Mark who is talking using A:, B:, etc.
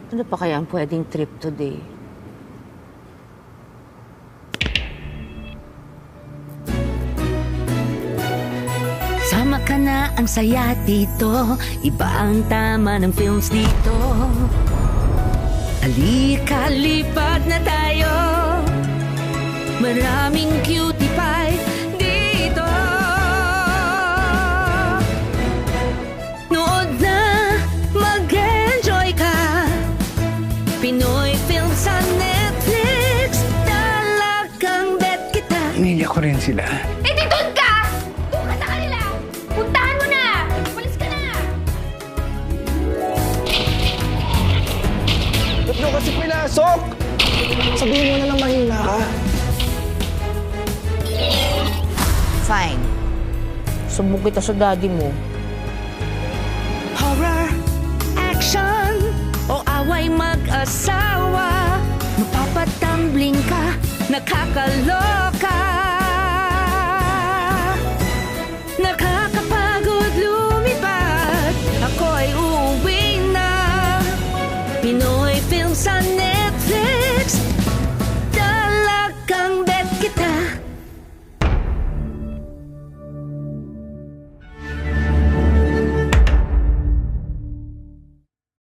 A: Ano pa kaya ang pwedeng trip today?
B: Sama ka na, ang saya dito. Iba ang tama ng films dito. Halika, lipat na tayo. Maraming cutie pie dito. Nood na, mag-enjoy ka. Pinoy film sa Netflix. Talagang bet kita.
C: Iniiyak ko rin sila.
D: Eh, di doon ka! Doon ka sa kanila! Puntahan mo na! Pulis ka na!
C: Ba't nyo kasi pinasok? Sabihin mo na lang mahina ka.
A: Fine. Sumbong kita sa daddy mo.
B: Horror, action, o away mag-asawa. Mapapatumbling ka, nakakaloka. Nakakapagod lumipad, ako'y uuwi na. Pinoy film sa